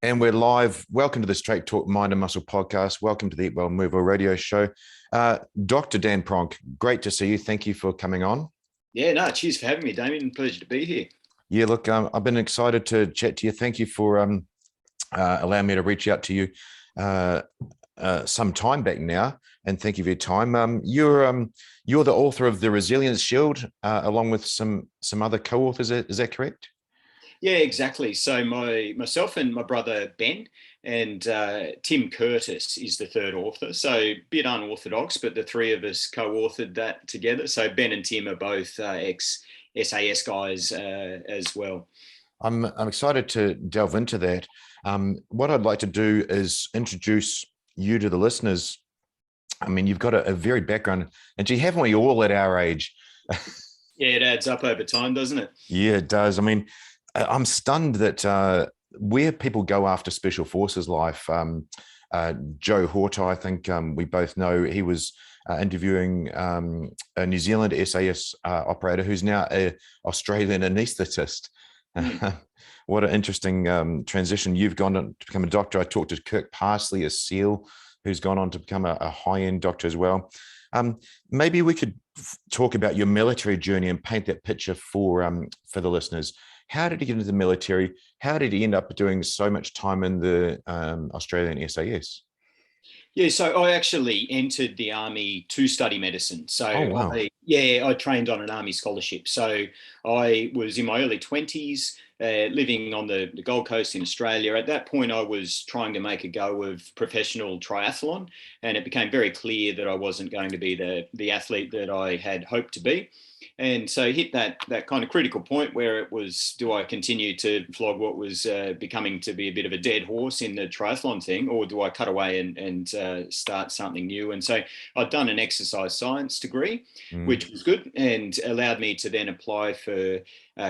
And we're live. Welcome to the Straight Talk Mind and Muscle podcast. Welcome to the Eat Well Move Well radio show. Dr. Dan Pronk, great to see you. Thank you for coming on. Yeah, no, cheers for having me, Damien. Pleasure to be here. Yeah, look, I've been excited to chat to you. Thank you for allowing me to reach out to you some time back now, and thank you for your time. You're the author of The Resilience Shield, along with some other co-authors. Is that correct? Yeah, exactly. So myself and my brother Ben and Tim Curtis is the third author. So a bit unorthodox, but the three of us co-authored that together. So Ben and Tim are both ex-SAS guys as well. I'm excited to delve into that. What I'd like to do is introduce you to the listeners. I mean, you've got a very background, and gee, haven't we all at our age? Yeah, it adds up over time, doesn't it? Yeah, it does. I mean, I'm stunned that where people go after special forces life, Joe Horta, I think we both know, he was interviewing a New Zealand SAS operator who's now an Australian anaesthetist. What an interesting transition. You've gone on to become a doctor. I talked to Kirk Parsley, a SEAL, who's gone on to become a high-end doctor as well. Maybe we could talk about your military journey and paint that picture for the listeners. How did he get into the military? How did he end up doing so much time in the Australian SAS? Yeah, so I actually entered the Army to study medicine. So wow. I trained on an Army scholarship. So I was in my early 20s, living on the Gold Coast in Australia. At that point, I was trying to make a go of professional triathlon, and it became very clear that I wasn't going to be the athlete that I had hoped to be. And so hit that kind of critical point where it was, do I continue to flog what was becoming to be a bit of a dead horse in the triathlon thing, or do I cut away and start something new? And so I'd done an exercise science degree, which was good and allowed me to then apply for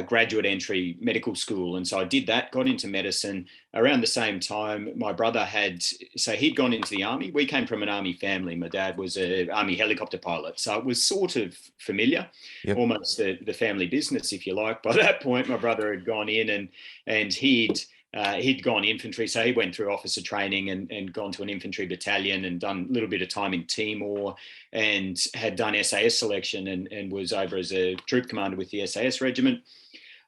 graduate entry medical school. And so I did that, got into medicine. Around the same time, my brother he'd gone into the Army. We came from an Army family. My dad was an Army helicopter pilot. So it was sort of familiar, almost the family business, if you like. By that point, my brother had gone in and he'd gone infantry. So he went through officer training and gone to an infantry battalion and done a little bit of time in Timor and had done SAS selection and was over as a troop commander with the SAS regiment.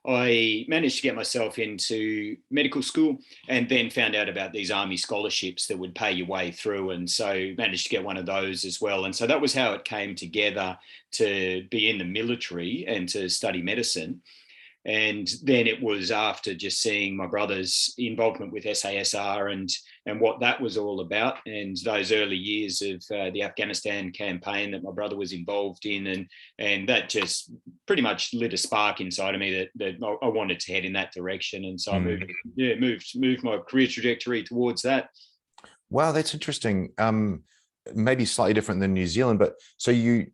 I managed to get myself into medical school and then found out about these Army scholarships that would pay your way through. And so managed to get one of those as well. And so that was how it came together to be in the military and to study medicine. And then it was after just seeing my brother's involvement with SASR and what that was all about, and those early years of the Afghanistan campaign that my brother was involved in, and that just pretty much lit a spark inside of me that I wanted to head in that direction. And so I moved my career trajectory towards that. Wow, that's interesting. Maybe slightly different than New Zealand, but so you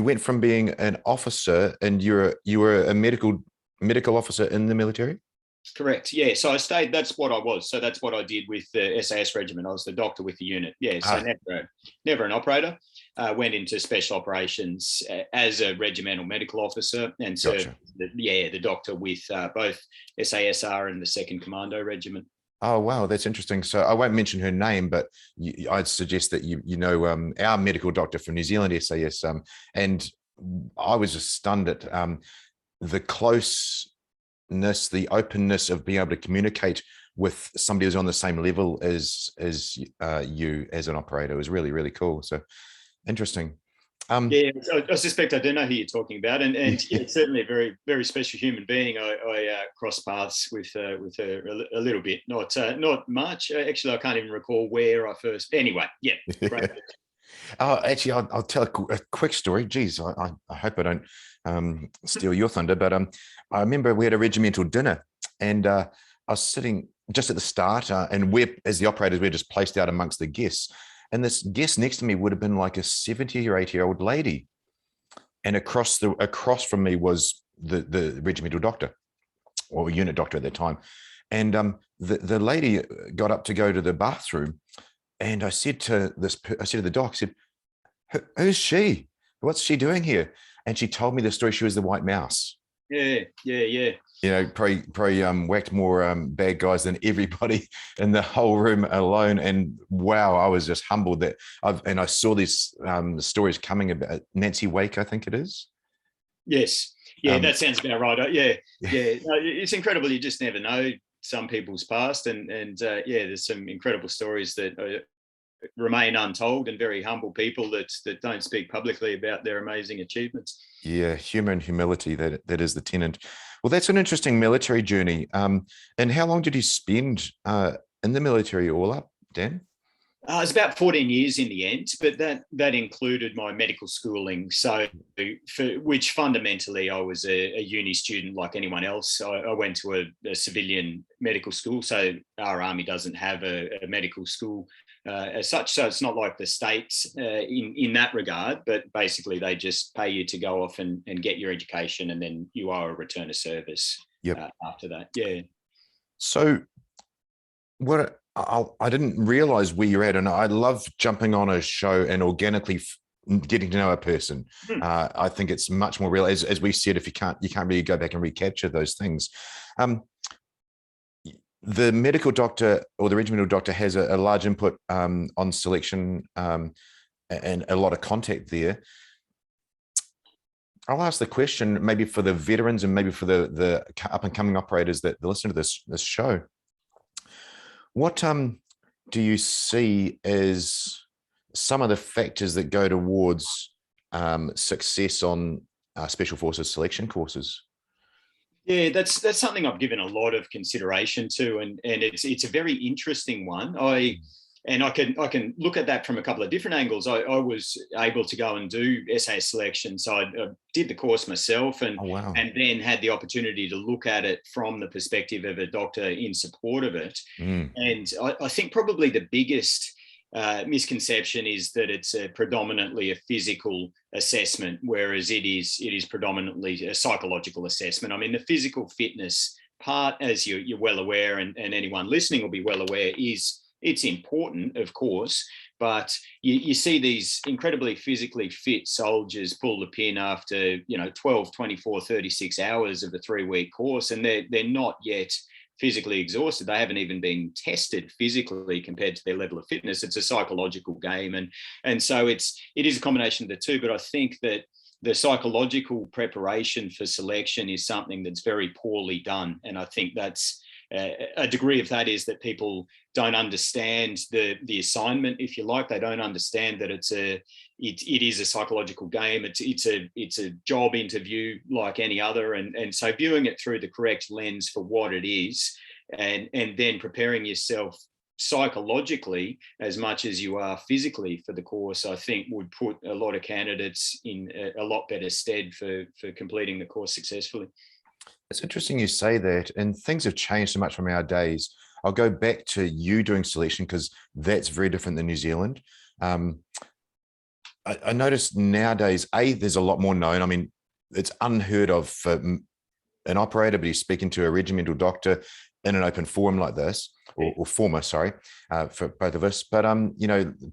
went from being an officer and you were a medical officer in the military? Correct. Yeah. So I stayed. That's what I was. So that's what I did with the SAS regiment. I was the doctor with the unit. Yeah. So never an operator. Went into special operations as a regimental medical officer and served the doctor with both SASR and the 2nd Commando Regiment. Oh, wow. That's interesting. So I won't mention her name, but I'd suggest that you know our medical doctor from New Zealand SAS. And I was just stunned at the closeness, the openness of being able to communicate with somebody who's on the same level as you as an operator. It was really, really cool. So interesting. I suspect I do know who you're talking about, and yeah, certainly a very, very special human being. I crossed paths with her a little bit, not much. Actually, I can't even recall where I first. Anyway, yeah. Right. Actually, I'll tell a quick story. Geez, I hope I don't steal your thunder, but I remember we had a regimental dinner, and I was sitting just at the start, and as the operators, we're just placed out amongst the guests. And this guest next to me would have been like a 70 or 80-year-old lady. And across from me was the regimental doctor or unit doctor at that time. And the lady got up to go to the bathroom. And I said to the doc, I said, who's she? What's she doing here? And she told me the story. She was the white mouse. Yeah. Probably whacked more bad guys than everybody in the whole room alone. And wow, I was just humbled that I saw these stories coming about Nancy Wake, I think it is. Yes. Yeah, Um, that sounds about right. Yeah. No, it's incredible. You just never know some people's past, and there's some incredible stories that remain untold, and very humble people that don't speak publicly about their amazing achievements. Yeah, humor and humility, that is the tenant. Well, that's an interesting military journey. And how long did you spend in the military all up, Dan? It's about 14 years in the end, but that included my medical schooling. So, which fundamentally I was a uni student like anyone else. I went to a civilian medical school, so our army doesn't have a medical school as such. So it's not like the States in that regard, but basically they just pay you to go off and get your education, and then you are a return of service after that. Yeah. So I didn't realize where you're at, and I love jumping on a show and organically getting to know a person. I think it's much more real. As we said, if you can't really go back and recapture those things. The medical doctor or the regimental doctor has a large input on selection and a lot of contact there. I'll ask the question maybe for the veterans and maybe for the up and coming operators that listen to this show. What do you see as some of the factors that go towards success on Special Forces selection courses? Yeah, that's something I've given a lot of consideration to, and it's a very interesting one. I can look at that from a couple of different angles. I was able to go and do SAS selection, so I did the course myself, and and then had the opportunity to look at it from the perspective of a doctor in support of it. And I think probably the biggest misconception is that it's predominantly a physical assessment, whereas it is predominantly a psychological assessment. I mean, the physical fitness part, as you're well aware, and anyone listening will be well aware, it's important, of course, but you see these incredibly physically fit soldiers pull the pin after 12, 24, 36 hours of a 3-week course, and they're not yet physically exhausted. They haven't even been tested physically compared to their level of fitness. It's a psychological game, and so it is a combination of the two. But I think that the psychological preparation for selection is something that's very poorly done, and I think that's a degree of that is that people don't understand the assignment, if you like. They don't understand that it is a psychological game. It's a job interview like any other, and so viewing it through the correct lens for what it is, and then preparing yourself psychologically as much as you are physically for the course, I think would put a lot of candidates in a lot better stead for completing the course successfully. It's interesting you say that, and things have changed so much from our days. I'll go back to you doing selection because that's very different than New Zealand. I noticed nowadays, there's a lot more known. I mean, it's unheard of for an operator, but he's speaking to a regimental doctor in an open forum like this, or former, sorry, for both of us. But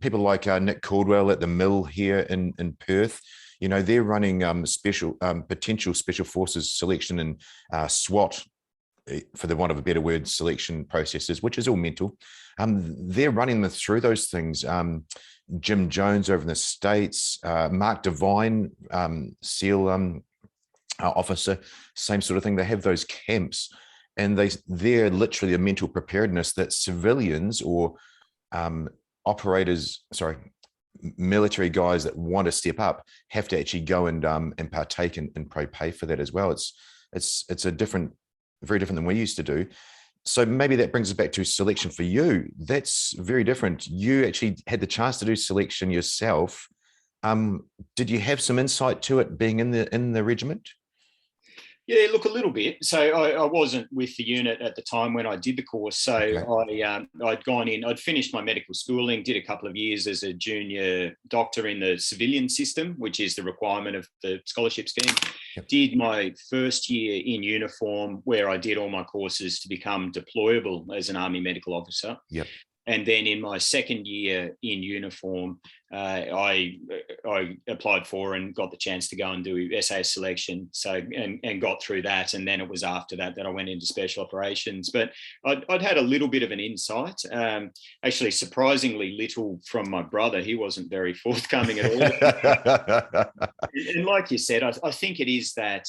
people like Nick Caldwell at the Mill here in Perth. They're running potential special forces selection and SWAT, for the want of a better word, selection processes, which is all mental. They're running them through those things. Jim Jones over in the States, Mark Devine, SEAL officer, same sort of thing. They have those camps, and they're literally a mental preparedness that civilians or military guys that want to step up have to actually go and partake and probably pay for that as well. It's very different than we used to do. So maybe that brings us back to selection for you. That's very different. You actually had the chance to do selection yourself. Did you have some insight to it being in the regiment? Yeah, look, a little bit. So I wasn't with the unit at the time when I did the course. So okay. I'd gone in, I'd finished my medical schooling, did a couple of years as a junior doctor in the civilian system, which is the requirement of the scholarship scheme. Yep. Did my first year in uniform, where I did all my courses to become deployable as an Army medical officer. Yep. And then in my second year in uniform, I applied for and got the chance to go and do SAS selection. So and got through that, and then it was after that I went into special operations. But I'd had a little bit of an insight, actually surprisingly little from my brother. He wasn't very forthcoming at all. And like you said, I think it is that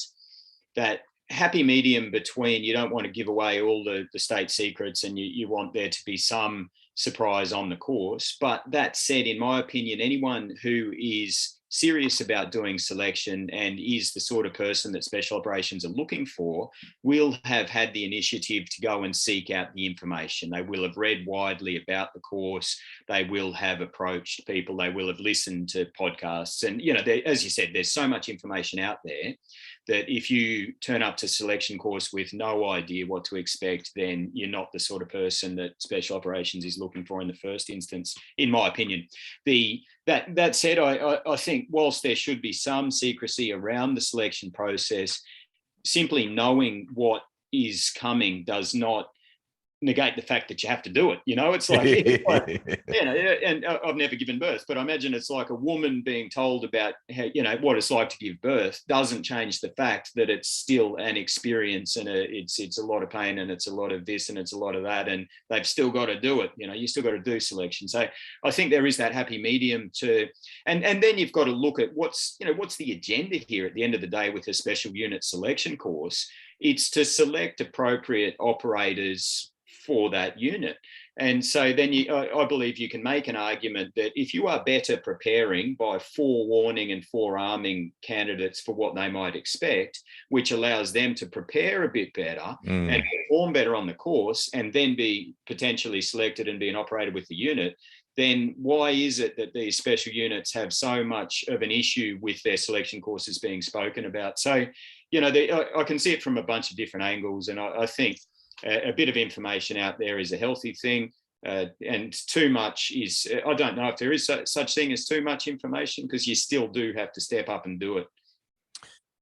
happy medium between, you don't want to give away all the state secrets, and you want there to be some surprise on the course. But that said, in my opinion, anyone who is serious about doing selection and is the sort of person that special operations are looking for will have had the initiative to go and seek out the information. They will have read widely about the course. They will have approached people. They will have listened to podcasts. And, you know, as you said, there's so much information out there that if you turn up to selection course with no idea what to expect, then you're not the sort of person that special operations is looking for in the first instance, in my opinion. That said, I think whilst there should be some secrecy around the selection process, simply knowing what is coming does not negate the fact that you have to do it. You know, it's like you know, and I've never given birth, but I imagine it's like a woman being told about how, you know, what it's like to give birth doesn't change the fact that it's still an experience, and it's a lot of pain, and it's a lot of this, and it's a lot of that, and they've still got to do it. You know, you still got to do selection. So I think there is that happy medium to, and then you've got to look at what's the agenda here at the end of the day with a special unit selection course. It's to select appropriate operators for that unit. And so then I believe you can make an argument that if you are better preparing by forewarning and forearming candidates for what they might expect, which allows them to prepare a bit better and perform better on the course, and then be potentially selected and being operated with the unit, then why is it that these special units have so much of an issue with their selection courses being spoken about? So, you know, I can see it from a bunch of different angles, and I think a bit of information out there is a healthy thing, and too much is, I don't know if there is such thing as too much information, because you still do have to step up and do it.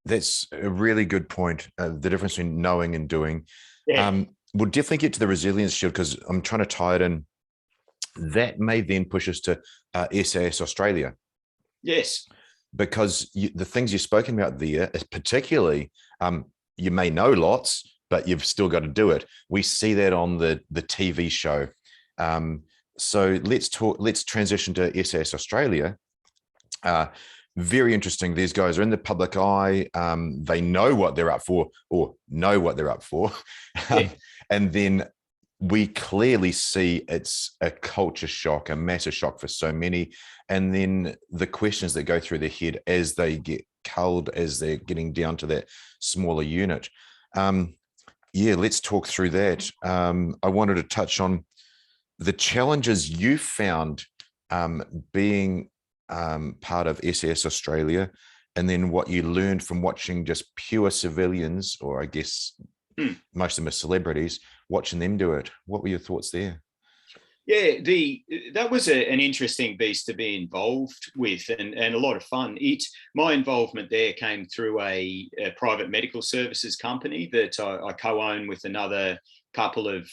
That's a really good point. The difference between knowing and doing. Yeah. We'll definitely get to the resilience shield, because I'm trying to tie it in. That may then push us to SAS Australia. Yes. Because the things you've spoken about there is particularly, you may know lots, but you've still got to do it. We see that on the TV show. So let's transition to SAS Australia. Very interesting. These guys are in the public eye. They know what they're up for, Yeah. And then we clearly see it's a culture shock, a massive shock for so many. And then the questions that go through their head as they get culled, as they're getting down to that smaller unit. Let's talk through that. I wanted to touch on the challenges you found being part of SAS Australia, and then what you learned from watching just pure civilians, or I guess most of them are celebrities, watching them do it. What were your thoughts there? Yeah, that was an interesting beast to be involved with, and a lot of fun. My involvement there came through a private medical services company that I co-own with another couple of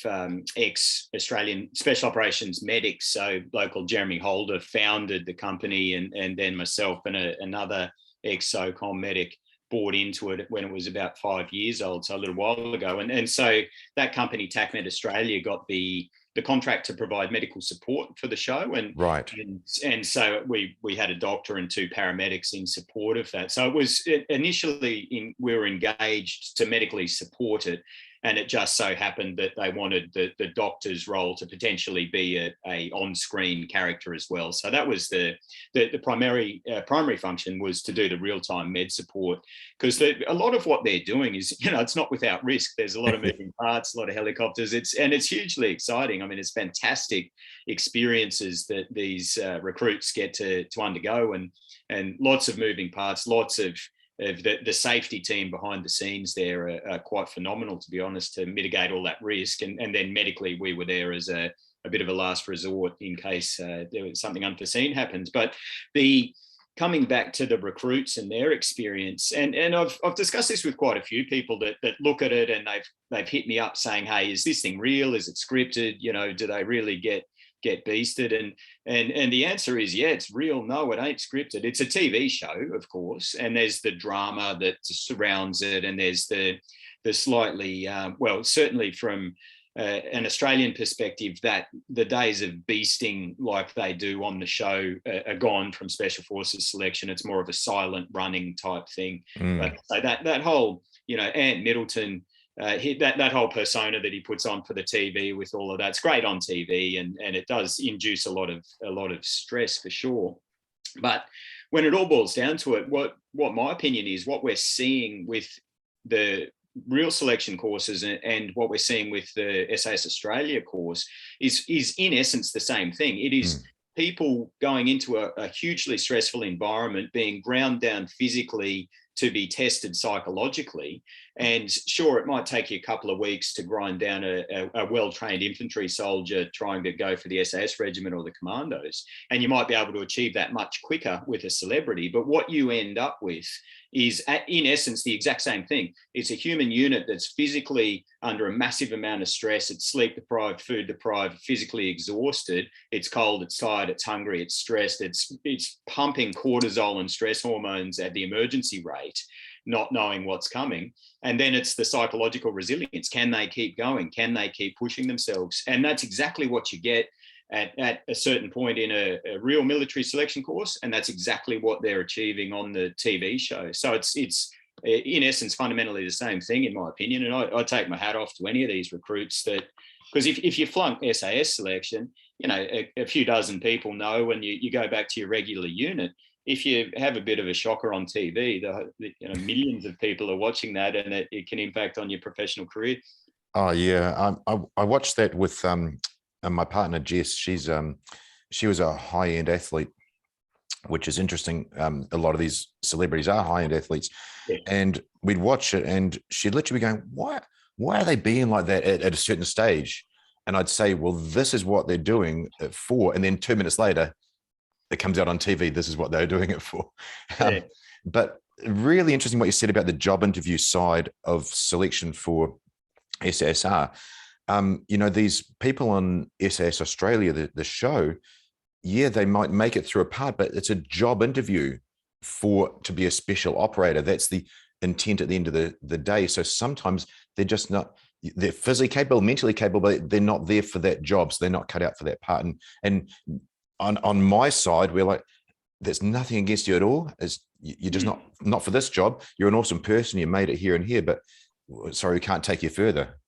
ex-Australian special operations medics. So local Jeremy Holder founded the company, and then myself and another ex-SOCOM medic bought into it when it was about 5 years old, so a little while ago. And so that company, TACMed Australia, got the contract to provide medical support for the show, and right, and so we had a doctor and two paramedics in support of that. So it was initially we were engaged to medically support it, and it just so happened that they wanted the doctor's role to potentially be a on-screen character as well. So that was the primary function, was to do the real-time med support, because a lot of what they're doing is, you know, it's not without risk. There's a lot of moving parts, a lot of helicopters. It's hugely exciting. I mean, it's fantastic experiences that these recruits get to undergo, and lots of moving parts, lots of the safety team behind the scenes there are quite phenomenal, to be honest, to mitigate all that risk. And then medically, we were there as a bit of a last resort in case there was something unforeseen happens. But coming back to the recruits and their experience, and I've discussed this with quite a few people that look at it, and they've hit me up saying, hey, is this thing real? Is it scripted? You know, do they really get get beasted? And the answer is, yeah, it's real. No, it ain't scripted. It's a TV show, of course, and there's the drama that surrounds it, and there's the slightly well, certainly from an Australian perspective, that the days of beasting like they do on the show are gone from Special Forces selection. It's more of a silent running type thing. But so that whole, you know, Ant Middleton, that whole persona that he puts on for the TV with all of that's great on TV, and it does induce a lot of stress for sure. But when it all boils down to it, what my opinion is, what we're seeing with the real selection courses and what we're seeing with the SAS Australia course is in essence the same thing. It is people going into a hugely stressful environment, being ground down physically to be tested psychologically. And sure, it might take you a couple of weeks to grind down a well-trained infantry soldier trying to go for the SAS regiment or the commandos. And you might be able to achieve that much quicker with a celebrity. But what you end up with is, in essence, the exact same thing. It's a human unit that's physically under a massive amount of stress. It's sleep deprived, food deprived, physically exhausted. It's cold, it's tired, it's hungry, it's stressed. It's pumping cortisol and stress hormones at the emergency rate, not knowing what's coming. And then it's the psychological resilience. Can they keep going? Can they keep pushing themselves? And that's exactly what you get at a certain point in a real military selection course. And that's exactly what they're achieving on the TV show. So it's in essence, fundamentally the same thing, in my opinion. And I take my hat off to any of these recruits that, because if you flunk SAS selection, you know, a few dozen people know when you go back to your regular unit. If you have a bit of a shocker on TV, you know, millions of people are watching that, and it can impact on your professional career. Oh yeah, I watched that with my partner Jess. She was a high-end athlete, which is interesting. A lot of these celebrities are high-end athletes, yeah. And we'd watch it, and she'd literally be going, "Why are they being like that at a certain stage?" And I'd say, "Well, this is what they're doing it for." And then 2 minutes later, it comes out on TV. This is what they're doing it for. Yeah. But really interesting what you said about the job interview side of selection for SSR. You know, these people on SAS Australia, the show, yeah, they might make it through a part, but it's a job interview to be a special operator. That's the intent at the end of the day. So sometimes they're just not, they're physically capable, mentally capable, but they're not there for that job. So they're not cut out for that part. And on my side, we're like, there's nothing against you at all. You're just not for this job. You're an awesome person. You made it here and here, but sorry, we can't take you further.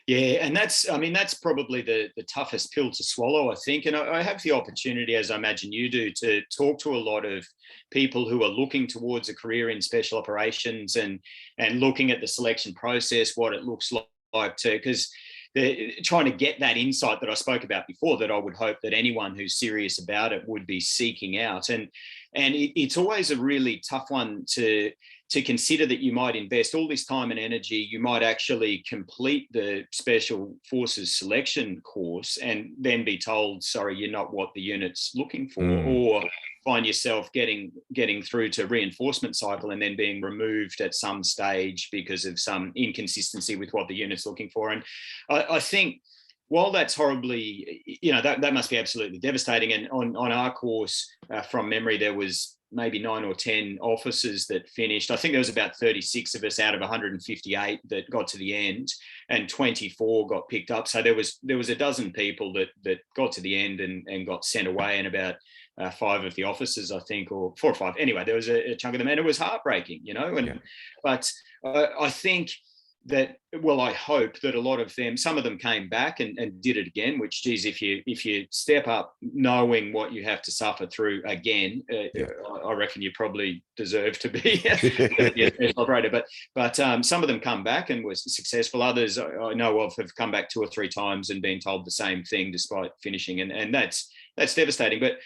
Yeah, and that's probably the toughest pill to swallow, I think. And I have the opportunity, as I imagine you do, to talk to a lot of people who are looking towards a career in special operations and looking at the selection process, what it looks like because they're trying to get that insight that I spoke about before, that I would hope that anyone who's serious about it would be seeking out. And it's always a really tough one to consider, that you might invest all this time and energy, you might actually complete the Special Forces selection course and then be told, sorry, you're not what the unit's looking for, or find yourself getting through to reinforcement cycle and then being removed at some stage because of some inconsistency with what the unit's looking for. And I think while that's horribly, you know, that must be absolutely devastating. And on our course, from memory, there was maybe 9 or 10 officers that finished. I think there was about 36 of us out of 158 that got to the end, and 24 got picked up. So there was a dozen people that got to the end and got sent away, and about 5 of the officers, I think, or 4 or 5. Anyway, there was a chunk of them, and it was heartbreaking, you know. And yeah. But I think that, well, I hope that a lot of them, some of them came back and did it again, which, geez, if you step up knowing what you have to suffer through again, I reckon you probably deserve to be a special operator. But some of them come back and were successful. Others I know of have come back 2 or 3 times and been told the same thing despite finishing. And that's devastating. But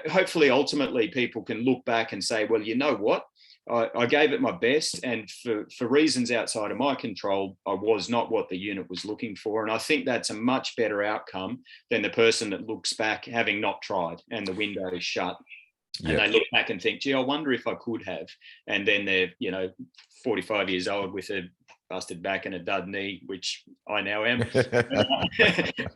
hopefully, ultimately, people can look back and say, well, you know what? I gave it my best, and for reasons outside of my control, I was not what the unit was looking for. And I think that's a much better outcome than the person that looks back having not tried and the window is shut. Yep. And they look back and think, gee, I wonder if I could have. And then they're, 45 years old with a busted back and a dud knee, which I now am.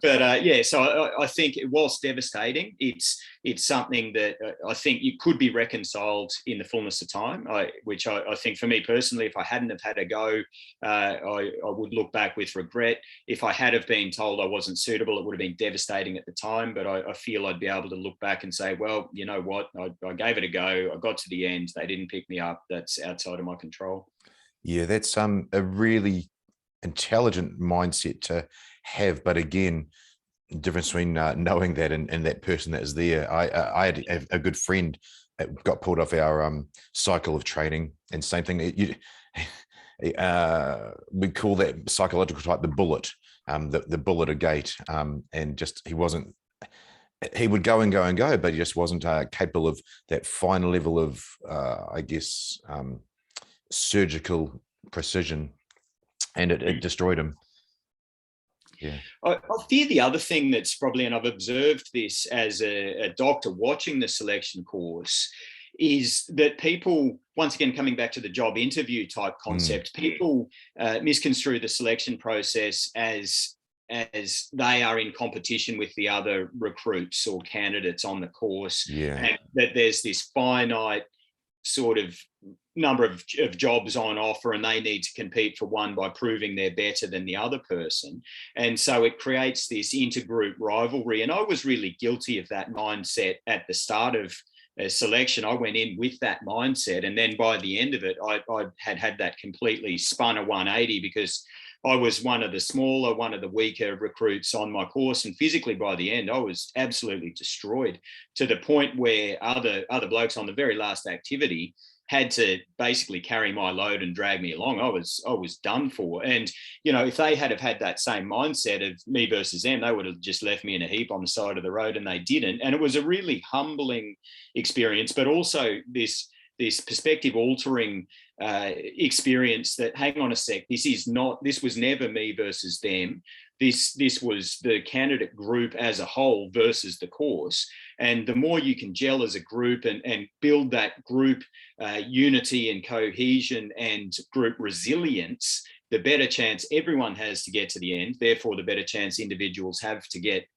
But yeah, so I think whilst devastating, it's something that I think you could be reconciled in the fullness of time, which I think for me personally, if I hadn't have had a go, I would look back with regret. If I had have been told I wasn't suitable, it would have been devastating at the time, but I feel I'd be able to look back and say, well, you know what, I gave it a go, I got to the end, they didn't pick me up, that's outside of my control. Yeah, that's a really intelligent mindset to have. But again, the difference between knowing that and that person that is there. I had a good friend that got pulled off our cycle of training, and same thing. We call that psychological type the bullet, the bullet a gate, and just he wasn't. He would go and go and go, but he just wasn't capable of that fine level of, I guess, surgical precision, and it destroyed him. Yeah. I fear the other thing that's probably, and I've observed this as a doctor watching the selection course, is that people, once again, coming back to the job interview type concept, people misconstrue the selection process as they are in competition with the other recruits or candidates on the course, and that there's this finite sort of number of jobs on offer, and they need to compete for one by proving they're better than the other person. And so it creates this intergroup rivalry. And I was really guilty of that mindset at the start of selection. I went in with that mindset, and then by the end of it, I had that completely spun a 180, because I was one of the smaller, one of the weaker recruits on my course. And physically, by the end, I was absolutely destroyed, to the point where other blokes on the very last activity had to basically carry my load and drag me along. I was done for. And, you know, if they had that same mindset of me versus them, they would have just left me in a heap on the side of the road, and they didn't. And it was a really humbling experience, but also this perspective altering experience that, hang on a sec, this was never me versus them. This was the candidate group as a whole versus the course. And the more you can gel as a group and build that group unity and cohesion and group resilience, the better chance everyone has to get to the end. Therefore, the better chance individuals have to get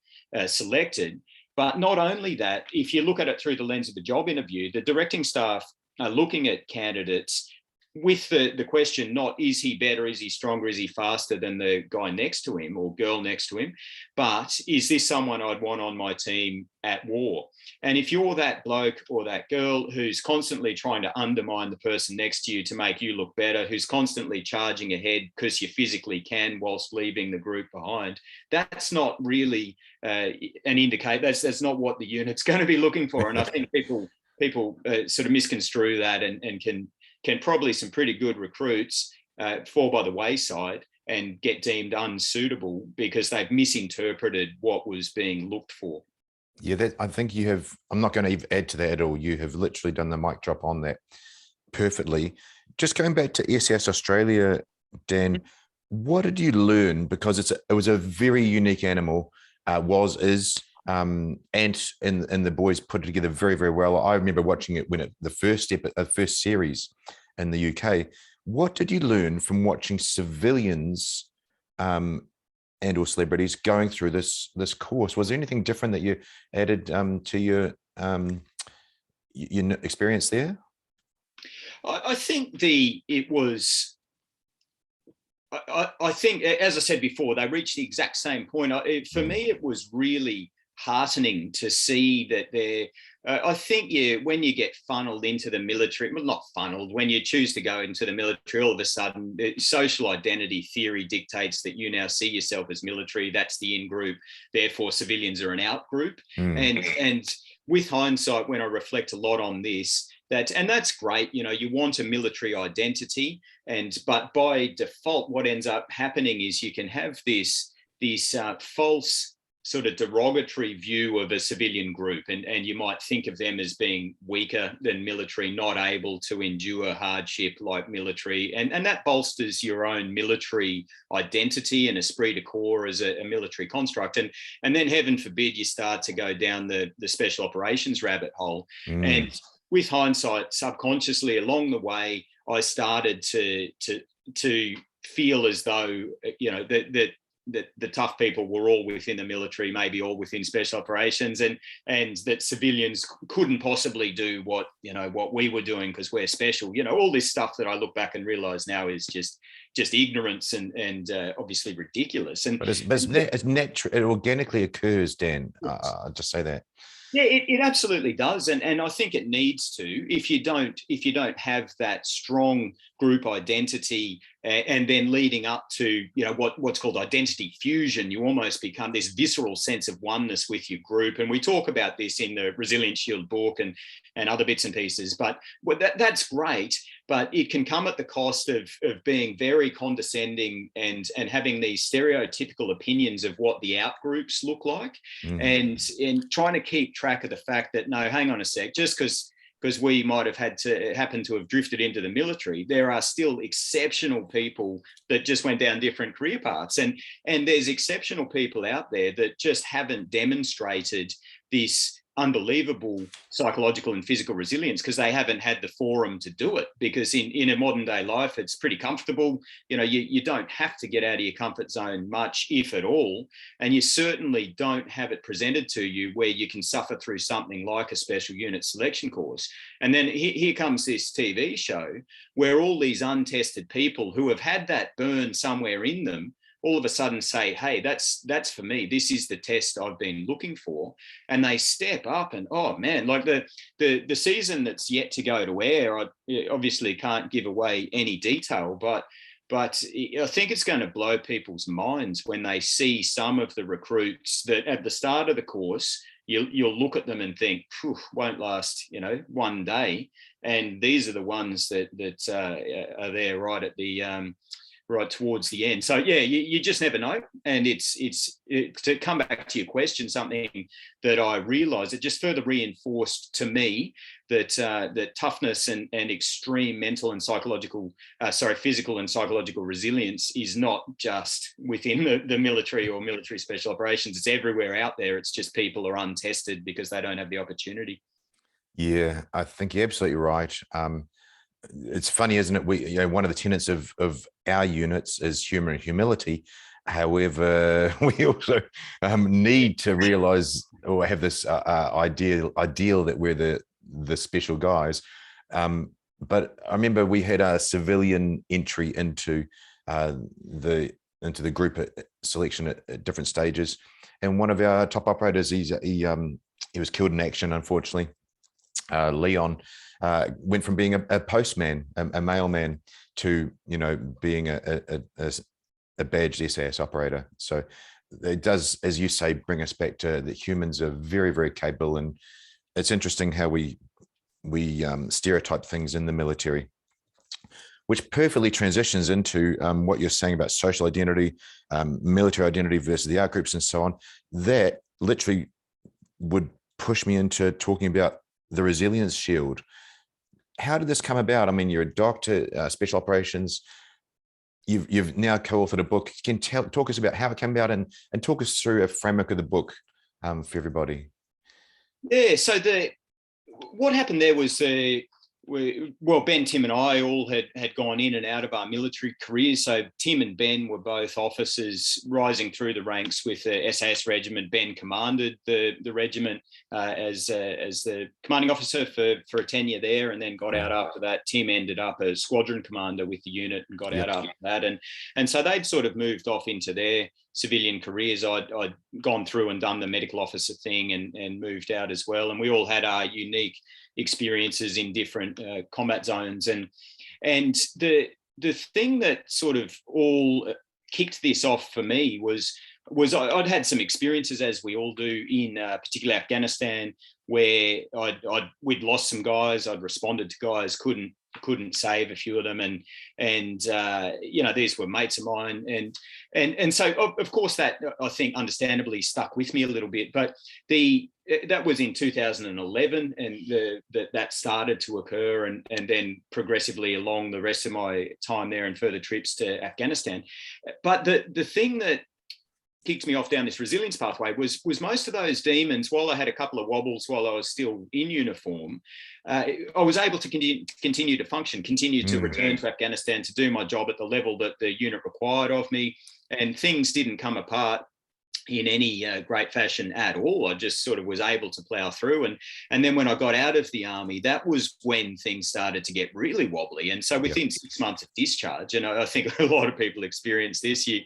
selected. But not only that, if you look at it through the lens of the job interview, the directing staff are looking at candidates with the question, not is he better, is he stronger, is he faster than the guy next to him or girl next to him, but is this someone I'd want on my team at war? And if you're that bloke or that girl who's constantly trying to undermine the person next to you to make you look better, who's constantly charging ahead because you physically can whilst leaving the group behind, that's not really an indicator. That's not what the unit's going to be looking for. And I think people sort of misconstrue that and can probably some pretty good recruits fall by the wayside and get deemed unsuitable because they've misinterpreted what was being looked for. Yeah, I think you have, I'm not going to add to that at all. You have literally done the mic drop on that perfectly. Just going back to SAS Australia, Dan, what did you learn? Because it was a very unique animal, is, and the boys put it together very, very well. I remember watching it when the first series in the UK. What did you learn from watching civilians and or celebrities going through this course? Was there anything different that you added to your experience there? I think I think, as I said before, they reached the exact same point. For me, it was really heartening to see that I think when you get funneled into the military, well, not funneled, when you choose to go into the military, all of a sudden social identity theory dictates that you now see yourself as military. That's the in-group. Therefore, civilians are an out-group. And with hindsight, when I reflect a lot on this, that's great. You know, you want a military identity, but by default, what ends up happening is you can have this false sort of derogatory view of a civilian group, and you might think of them as being weaker than military, not able to endure hardship like military, and that bolsters your own military identity and esprit de corps as a military construct, and then heaven forbid you start to go down the special operations rabbit hole. And with hindsight, subconsciously along the way, I started to feel as though, that the tough people were all within the military, maybe all within special operations, and that civilians couldn't possibly do what we were doing because we're special. All this stuff that I look back and realize now is just ignorance and obviously ridiculous. But it's natural. It organically occurs, Dan. I'll just say that. Yeah, it absolutely does, and I think it needs to. If you don't have that strong group identity, and then leading up to what's called identity fusion, you almost become this visceral sense of oneness with your group. And we talk about this in the Resilience Shield book and other bits and pieces. But that's great, but it can come at the cost of being very condescending and having these stereotypical opinions of what the out groups look like, and trying to keep track of the fact that, no, hang on a sec, just because we might have happen to have drifted into the military, there are still exceptional people that just went down different career paths. And there's exceptional people out there that just haven't demonstrated this unbelievable psychological and physical resilience because they haven't had the forum to do it. Because in a modern day life, it's pretty comfortable. You don't have to get out of your comfort zone much, if at all. And you certainly don't have it presented to you where you can suffer through something like a special unit selection course. And then here comes this TV show where all these untested people who have had that burn somewhere in them all of a sudden say, hey, that's for me. This is the test I've been looking for. And they step up and, oh man, like the season that's yet to go to air, I obviously can't give away any detail, but I think it's going to blow people's minds when they see some of the recruits that at the start of the course, you'll look at them and think, won't last, one day. And these are the ones that are there right at the right towards the end. So yeah, you just never know. And it's to come back to your question, something that I realized, it just further reinforced to me that that toughness and extreme mental and physical and psychological resilience is not just within the military or military special operations. It's everywhere out there. It's just people are untested because they don't have the opportunity. Yeah, I think you're absolutely right. It's funny, isn't it? One of the tenets of our units is humor and humility. However, we also need to realize or have this ideal that we're the special guys. But I remember we had a civilian entry into the group selection at different stages, and one of our top operators, he was killed in action, unfortunately. Leon went from being a postman, a mailman, to being a badged SAS operator. So it does, as you say, bring us back to that humans are very, very capable. And it's interesting how we stereotype things in the military, which perfectly transitions into what you're saying about social identity, military identity versus the out groups and so on. That literally would push me into talking about the Resilience Shield. How did this come about? I mean, you're a doctor, special operations. You've now co-authored a book. Can talk us about how it came about and talk us through a framework of the book for everybody. Yeah. So what happened there was Ben, Tim and I all had gone in and out of our military careers. So Tim and Ben were both officers rising through the ranks with the SAS regiment. Ben commanded the regiment as the commanding officer for a tenure there, and then got out after that. Tim ended up as squadron commander with the unit and got out after that. And so they'd sort of moved off into their civilian careers. I'd gone through and done the medical officer thing and moved out as well. And we all had our unique experiences in different combat zones. And the thing that sort of all kicked this off for me was I'd had some experiences, as we all do, in particularly Afghanistan, where we'd lost some guys. I'd responded to guys, couldn't save a few of them, and these were mates of mine, and so of course that, I think, understandably stuck with me a little bit. But that was in 2011, and that started to occur, and then progressively along the rest of my time there and further trips to Afghanistan. But the thing that kicked me off down this resilience pathway was most of those demons, while I had a couple of wobbles while I was still in uniform, I was able to continue to function, continue to return to Afghanistan to do my job at the level that the unit required of me, and things didn't come apart in any great fashion at all. I just sort of was able to plow through. And then when I got out of the army, that was when things started to get really wobbly. And so within 6 months of discharge, and I think a lot of people experience this, you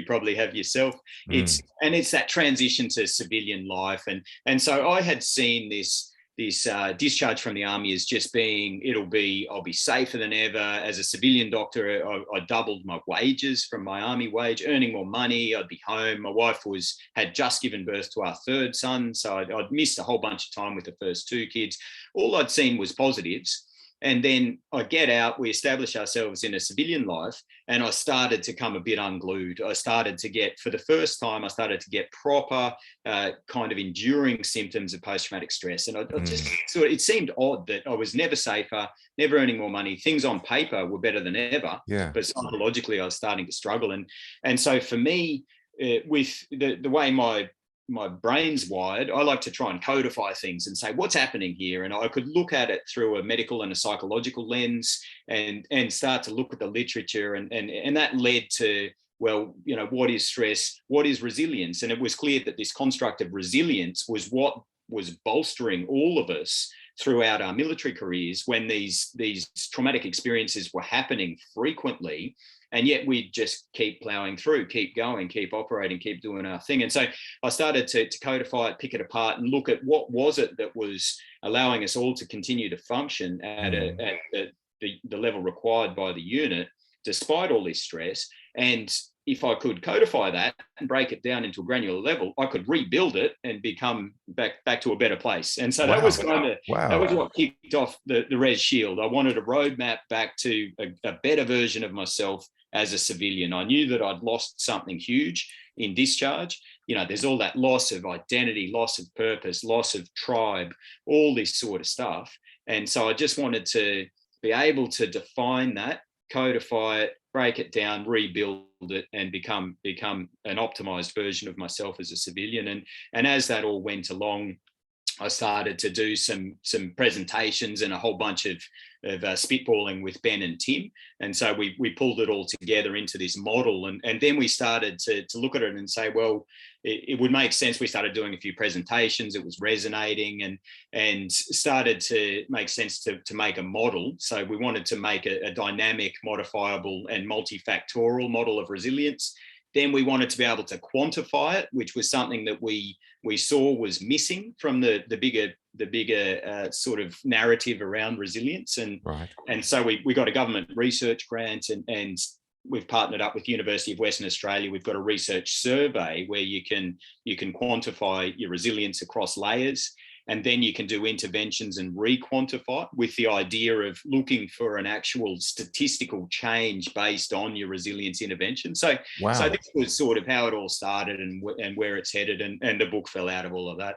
probably have yourself, it's that transition to civilian life. And so I had seen this discharge from the army as just being, I'll be safer than ever. As a civilian doctor, I doubled my wages from my army wage, earning more money. I'd be home. My wife had just given birth to our third son, so I'd missed a whole bunch of time with the first two kids. All I'd seen was positives. And then I get out, we establish ourselves in a civilian life, and I started to come a bit unglued. For the first time, I started to get proper kind of enduring symptoms of post-traumatic stress. And I just it seemed odd that I was never safer, never earning more money. Things on paper were better than ever, but psychologically I was starting to struggle. And so for me, with the way my brain's wired, I like to try and codify things and say, what's happening here? And I could look at it through a medical and a psychological lens and start to look at the literature. And that led to, well, what is stress? What is resilience? And it was clear that this construct of resilience was what was bolstering all of us throughout our military careers when these traumatic experiences were happening frequently. And yet we'd just keep plowing through, keep going, keep operating, keep doing our thing. And so I started to codify it, pick it apart, and look at what was it that was allowing us all to continue to function at the level required by the unit, despite all this stress. And if I could codify that and break it down into a granular level, I could rebuild it and become back to a better place. And so that was that was what kicked off the Res Shield. I wanted a roadmap back to a better version of myself as a civilian. I knew that I'd lost something huge in discharge. There's all that loss of identity, loss of purpose, loss of tribe, all this sort of stuff. And so I just wanted to be able to define that, codify it, break it down, rebuild it, and become an optimized version of myself as a civilian. And as that all went along, I started to do some presentations and a whole bunch of spitballing with Ben and Tim. And so we pulled it all together into this model. And then we started to look at it and say, well, it would make sense. We started doing a few presentations. It was resonating and started to make sense to make a model. So we wanted to make a dynamic, modifiable and multifactorial model of resilience. Then we wanted to be able to quantify it, which was something that we saw was missing from the bigger sort of narrative around resilience. And so we got a government research grant and we've partnered up with University of Western Australia. We've got a research survey where you can quantify your resilience across layers. And then you can do interventions and re-quantify with the idea of looking for an actual statistical change based on your resilience intervention. So this was sort of how it all started and where it's headed. And the book fell out of all of that.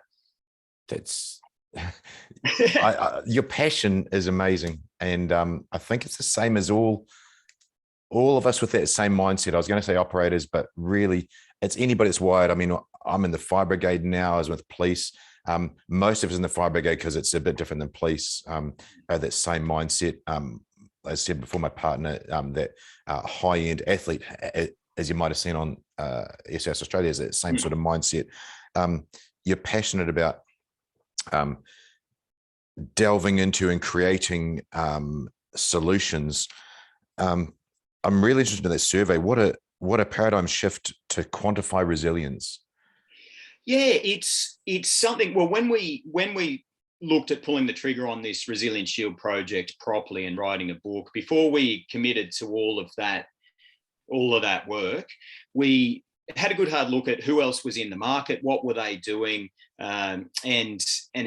That's your passion is amazing. And I think it's the same as all of us with that same mindset. I was going to say operators, but really it's anybody that's wired. I mean, I'm in the fire brigade now, I was with police. Most of us in the fire brigade, because it's a bit different than police, that same mindset. As I said before, my partner, that high-end athlete, as you might have seen on SAS Australia, is that same sort of mindset. You're passionate about delving into and creating solutions. I'm really interested in that survey. What a paradigm shift to quantify resilience. Yeah, it's something. Well, when we looked at pulling the trigger on this Resilience Shield project properly and writing a book, before we committed to all of that work, we had a good hard look at who else was in the market, what were they doing, and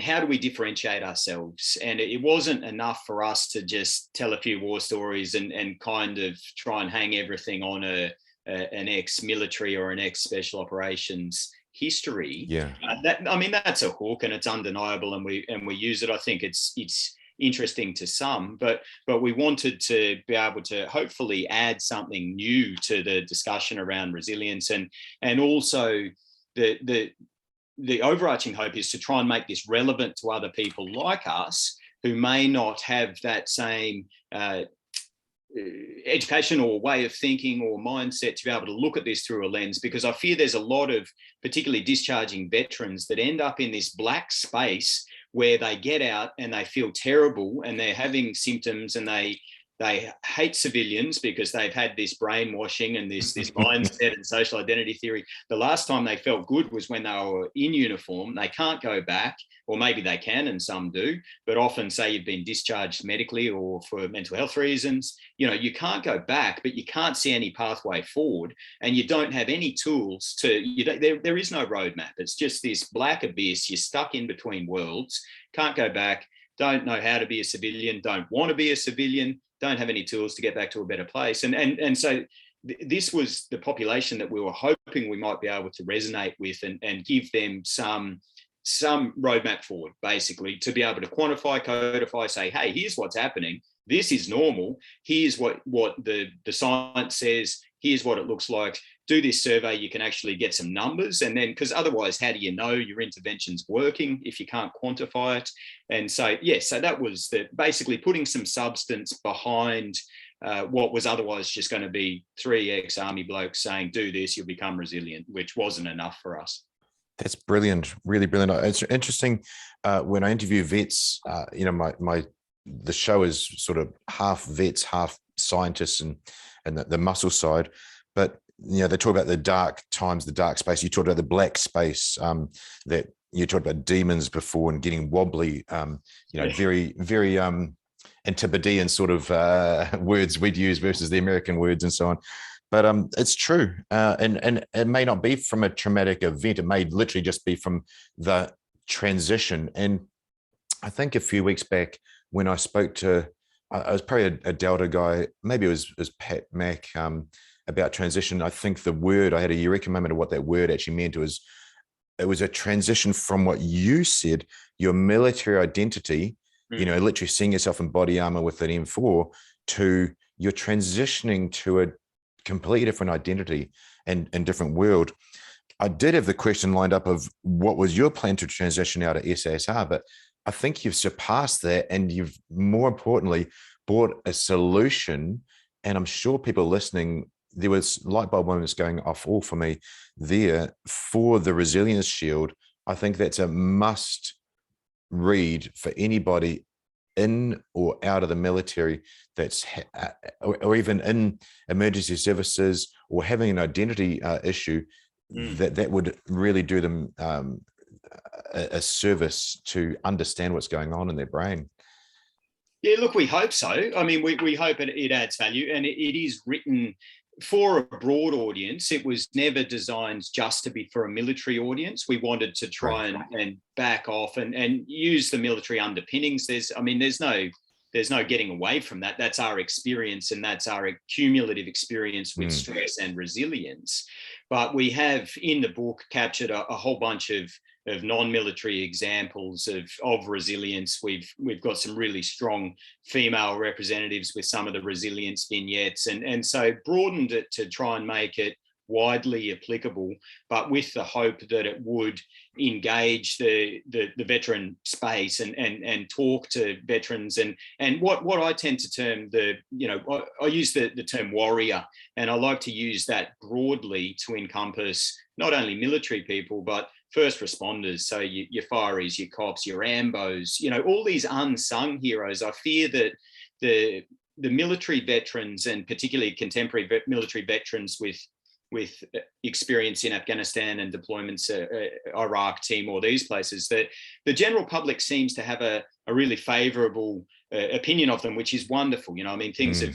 how do we differentiate ourselves. And it wasn't enough for us to just tell a few war stories and kind of try and hang everything on an ex-military or an ex-special operations history. Yeah, that's a hook and it's undeniable, and we use it. I think it's interesting to some, but we wanted to be able to hopefully add something new to the discussion around resilience, and also the overarching hope is to try and make this relevant to other people like us who may not have that same education or way of thinking or mindset to be able to look at this through a lens, because I fear there's a lot of particularly discharging veterans that end up in this black space where they get out and they feel terrible and they're having symptoms and they hate civilians because they've had this brainwashing and this mindset and social identity theory. The last time they felt good was when they were in uniform. They can't go back, or maybe they can, and some do, but often say you've been discharged medically or for mental health reasons. You know, you can't go back, but you can't see any pathway forward, and you don't have any tools there is no roadmap. It's just this black abyss. You're stuck in between worlds, can't go back, don't know how to be a civilian, don't want to be a civilian, don't have any tools to get back to a better place. And so this was the population that we were hoping we might be able to resonate with and give them some roadmap forward, basically, to be able to quantify, codify, say, hey, here's what's happening. This is normal. Here's what the science says. Here's what it looks like. Do this survey. You can actually get some numbers. And then, because otherwise, how do you know your intervention's working if you can't quantify it? And so, so that was basically putting some substance behind what was otherwise just going to be 3 ex-army blokes saying, do this, you'll become resilient, which wasn't enough for us. That's brilliant, really brilliant. It's interesting when I interview vets. The show is sort of half vets, half scientists, and the muscle side. But they talk about the dark times, the dark space. You talked about the black space. That you talked about demons before and getting wobbly. Very, very Antipodean sort of words we'd use versus the American words and so on. But it's true, and it may not be from a traumatic event. It may literally just be from the transition. And I think a few weeks back when I spoke to, I was probably a Delta guy, maybe it was Pat Mack, about transition. I think the word, I had a eureka moment of what that word actually meant. It was a transition from what you said, your military identity, literally seeing yourself in body armor with an M4, to you're transitioning to a completely different identity and different world. I did have the question lined up of what was your plan to transition out of SASR, but I think you've surpassed that, and you've, more importantly, brought a solution. And I'm sure people listening, there was light bulb moments going off all for me there for the Resilience Shield. I think that's a must read for anybody in or out of the military that's or even in emergency services or having an identity issue. That would really do them a service to understand what's going on in their brain. Yeah, look, we hope so. I mean, we hope it adds value, and it is written for a broad audience. It was never designed just to be for a military audience. We wanted to try and back off and use the military underpinnings. There's no getting away from that. That's our experience, and that's our cumulative experience with stress and resilience. But we have in the book captured a whole bunch of non-military examples of resilience. We've got some really strong female representatives with some of the resilience vignettes, and so broadened it to try and make it widely applicable, but with the hope that it would engage the veteran space and talk to veterans and what I tend to term I use the term warrior, and I like to use that broadly to encompass not only military people but first responders, so your fireys, your cops, your ambos, all these unsung heroes. I fear that the military veterans, and particularly contemporary military veterans with experience in Afghanistan and deployments, Iraq, Timor, these places, that the general public seems to have a really favourable opinion of them, which is wonderful. Things are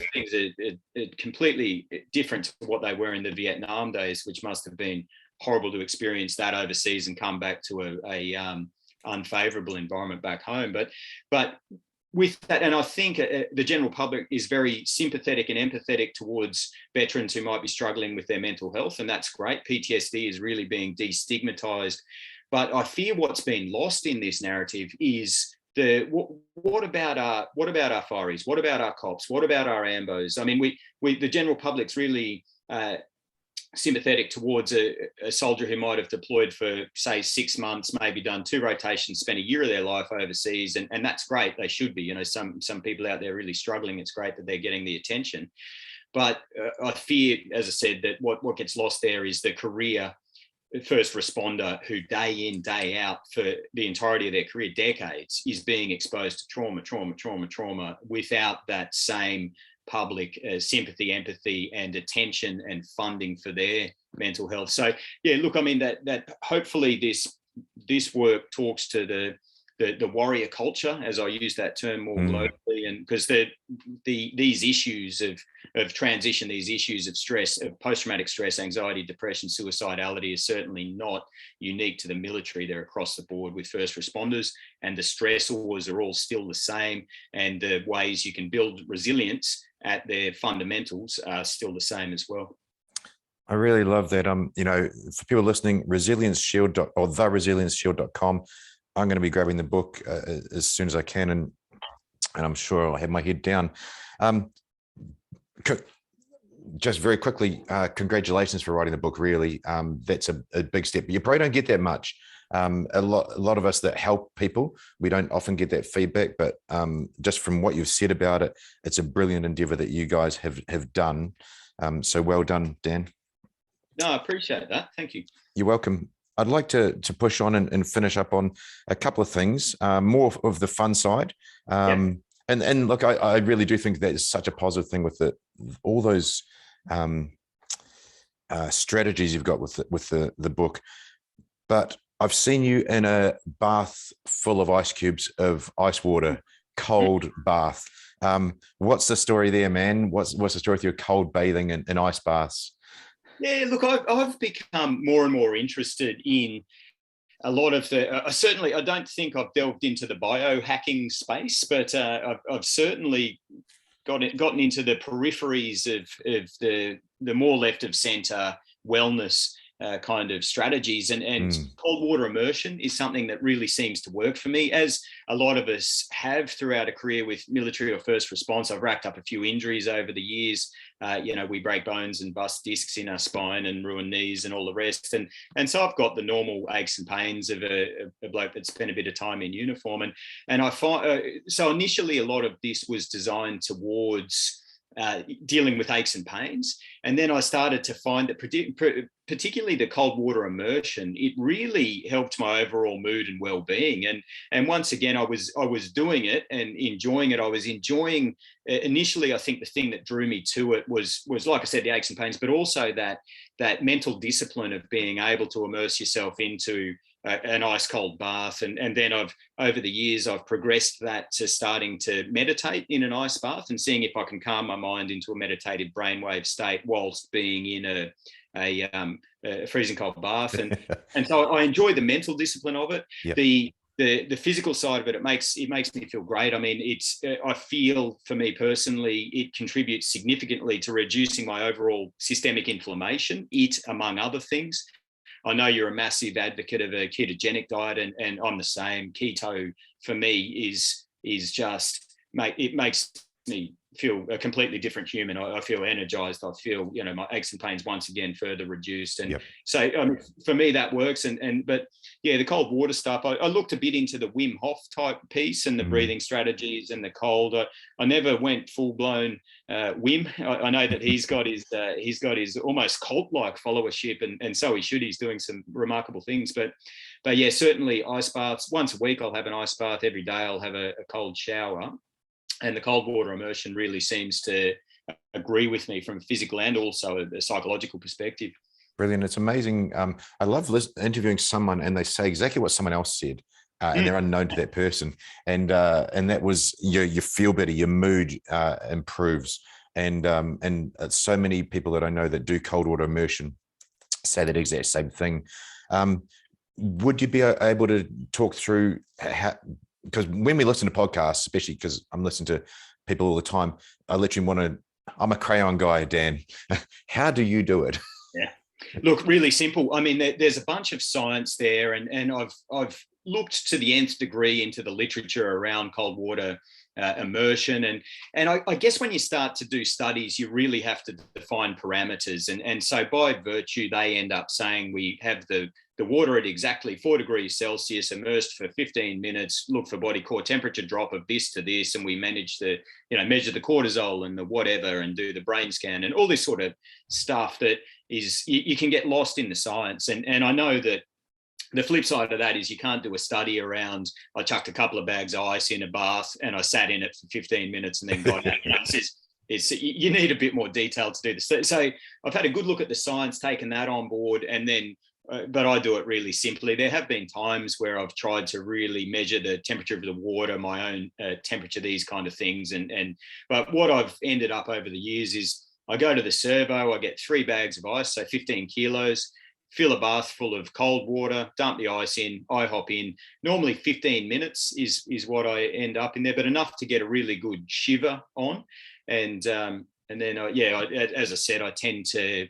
completely different to what they were in the Vietnam days, which must have been horrible to experience that overseas and come back to a unfavourable environment back home. But with that, and I think the general public is very sympathetic and empathetic towards veterans who might be struggling with their mental health, and that's great. PTSD is really being destigmatized. But I fear what's been lost in this narrative is what about our fireys? What about our cops? What about our ambos? I mean, the general public's really sympathetic towards a soldier who might have deployed for, say, 6 months, maybe done 2 rotations, spent a year of their life overseas, and that's great. They should be. Some people out there really struggling. It's great that they're getting the attention. But I fear, as I said, that what gets lost there is the career first responder who day in, day out for the entirety of their career, decades, is being exposed to trauma without that same public sympathy, empathy, and attention and funding for their mental health. So yeah, look, I mean that hopefully this work talks to the warrior culture, as I use that term more globally, and because these issues of transition, these issues of stress, of post-traumatic stress, anxiety, depression, suicidality is certainly not unique to the military. They're across the board with first responders, and the stressors are all still the same, and the ways you can build resilience at their fundamentals are still the same as well. I really love that. For people listening, resilience-shield or theresilience-shield.com. I'm going to be grabbing the book as soon as I can, and I'm sure I'll have my head down. Just very quickly, congratulations for writing the book. Really, that's a big step. You probably don't get that much. A lot of us that help people, we don't often get that feedback. But just from what you've said about it, it's a brilliant endeavor that you guys have done. So well done, Dan. No, I appreciate that. Thank you. You're welcome. I'd like to push on and finish up on a couple of things, more of the fun side. And look, I really do think that is such a positive thing with all those strategies you've got with the book. But I've seen you in a bath full of ice cubes of ice water, cold bath. What's the story there, man? What's the story with your cold bathing in ice baths? Yeah, look, I've become more and more interested in a lot of certainly, I don't think I've delved into the biohacking space, but I've certainly gotten into the peripheries of the more left of centre wellness kind of strategies, and cold water immersion is something that really seems to work for me, as a lot of us have throughout a career with military or first response. I've racked up a few injuries over the years. We break bones and bust discs in our spine and ruin knees and all the rest. And so I've got the normal aches and pains of a bloke that spent a bit of time in uniform. And I find, so initially a lot of this was designed towards dealing with aches and pains. And then I started to find that particularly the cold water immersion, it really helped my overall mood and well-being. And once again, I was doing it and enjoying it. I was enjoying initially, I think the thing that drew me to it was like I said, the aches and pains, but also that mental discipline of being able to immerse yourself into an ice cold bath. And then over the years, I've progressed that to starting to meditate in an ice bath and seeing if I can calm my mind into a meditative brainwave state whilst being in a freezing cold bath. And so I enjoy the mental discipline of it. Yep. The physical side of it, it makes me feel great. I mean, I feel, for me personally, it contributes significantly to reducing my overall systemic inflammation, among other things. I know you're a massive advocate of a ketogenic diet, and I'm the same. Keto for me is just, it makes me feel a completely different human. I feel energized. I feel, my aches and pains once again further reduced. And so for me, that works. But yeah, the cold water stuff, I looked a bit into the Wim Hof type piece and the breathing strategies and the cold. I never went full blown Wim. I know that he's got his almost cult-like followership, and so he should. He's doing some remarkable things. But yeah, certainly ice baths. Once a week, I'll have an ice bath. Every day, I'll have a cold shower. And the cold water immersion really seems to agree with me from a physical and also a psychological perspective. Brilliant. It's amazing. I love interviewing someone and they say exactly what someone else said, and they're unknown to that person. And that was you feel better, your mood improves. And so many people that I know that do cold water immersion say that exact same thing. Would you be able to talk through how, because when we listen to podcasts, especially because I'm listening to people all the time, I literally I'm a crayon guy, Dan. How do you do it? Yeah. Look, really simple. I mean, there's a bunch of science there, and I've looked to the nth degree into the literature around cold water immersion, and I guess when you start to do studies, you really have to define parameters, and so by virtue, they end up saying we have the water at exactly 4 degrees Celsius, immersed for 15 minutes, look for body core temperature drop of this to this, and we manage measure the cortisol and the whatever, and do the brain scan and all this sort of stuff that is, you can get lost in the science. And I know that the flip side of that is you can't do a study around, I chucked a couple of bags of ice in a bath and I sat in it for 15 minutes and then got out. You need a bit more detail to do this. So I've had a good look at the science, taken that on board, and then but I do it really simply. There have been times where I've tried to really measure the temperature of the water, my own temperature, these kind of things. But what I've ended up over the years is I go to the servo, I get 3 bags of ice, so 15 kilos, fill a bath full of cold water, dump the ice in, I hop in. Normally 15 minutes is what I end up in there, but enough to get a really good shiver on. And then, as I said, I tend to,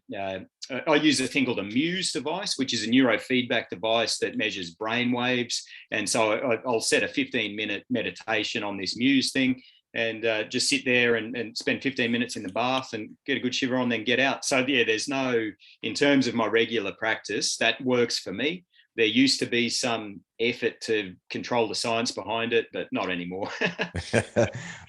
I use a thing called a Muse device, which is a neurofeedback device that measures brain waves. And so I'll set a 15-minute meditation on this Muse thing and just sit there and spend 15 minutes in the bath and get a good shiver on, then get out. So yeah, there's no, in terms of my regular practice, that works for me. There used to be some effort to control the science behind it, but not anymore.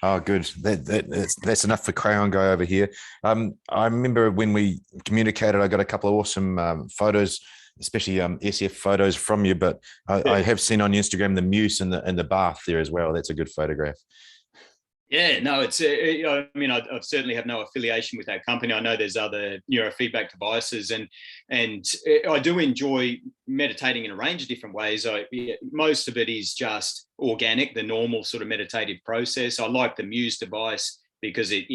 Oh, good. That's enough for Crayon Guy over here. I remember when we communicated, I got a couple of awesome photos, especially SF photos from you, but I have seen on Instagram the Muse in the bath there as well. That's a good photograph. Yeah, no, it's, I mean, I certainly have no affiliation with that company. I know there's other neurofeedback devices, and I do enjoy meditating in a range of different ways. Most of it is just organic, the normal sort of meditative process. I like the Muse device because it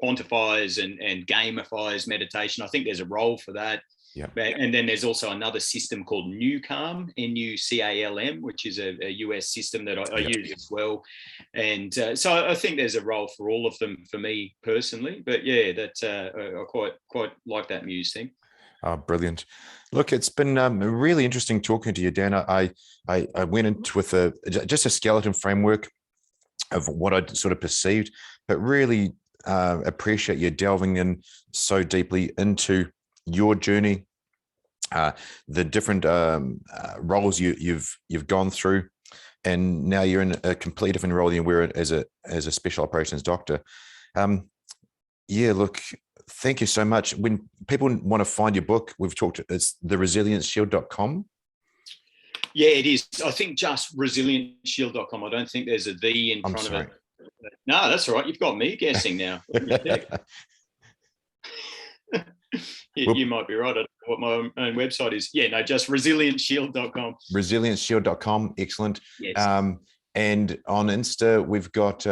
quantifies and gamifies meditation. I think there's a role for that. Yeah. And then there's also another system called NuCalm, NuCalm, which is a US system that I use as well. And so I think there's a role for all of them for me personally. But yeah, I quite like that Muse thing. Oh, brilliant. Look, it's been really interesting talking to you, Dan. I went into with just a skeleton framework of what I sort of perceived, but really appreciate you delving in so deeply into your journey, the different roles you've gone through, and now you're in a completely different role than you were as a special operations doctor. Yeah, look, thank you so much. When people want to find your book, we've talked, it's theresilientshield.com. Yeah, it is. I think just resilientshield.com. I don't think there's a V in front of it. No, that's all right. You've got me guessing now. You might be right. I don't know what my own website is. Yeah, no, just resilientshield.com. Resilientshield.com. Excellent. Yes. And on Insta, we've got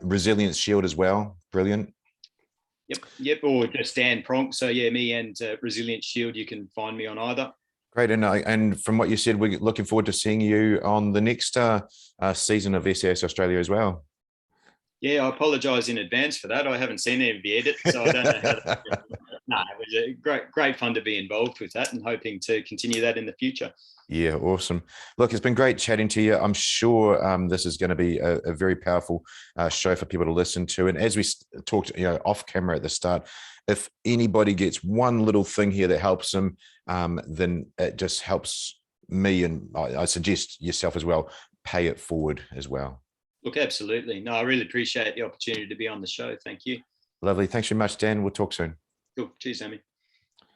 Resilience Shield as well. Brilliant. Yep. Or just Dan Pronk. So yeah, me and Resilience Shield, you can find me on either. Great. And from what you said, we're looking forward to seeing you on the next season of SAS Australia as well. Yeah, I apologise in advance for that. I haven't seen any of the edit, so I don't know how to. No, it was a great fun to be involved with that, and hoping to continue that in the future. Yeah, awesome. Look, it's been great chatting to you. I'm sure this is going to be a very powerful show for people to listen to. And as we talked, off camera at the start, if anybody gets one little thing here that helps them, then it just helps me, and I suggest yourself as well. Pay it forward as well. Look, absolutely. No, I really appreciate the opportunity to be on the show. Thank you. Lovely. Thanks very much, Dan. We'll talk soon. Cool. Cheers, Amy.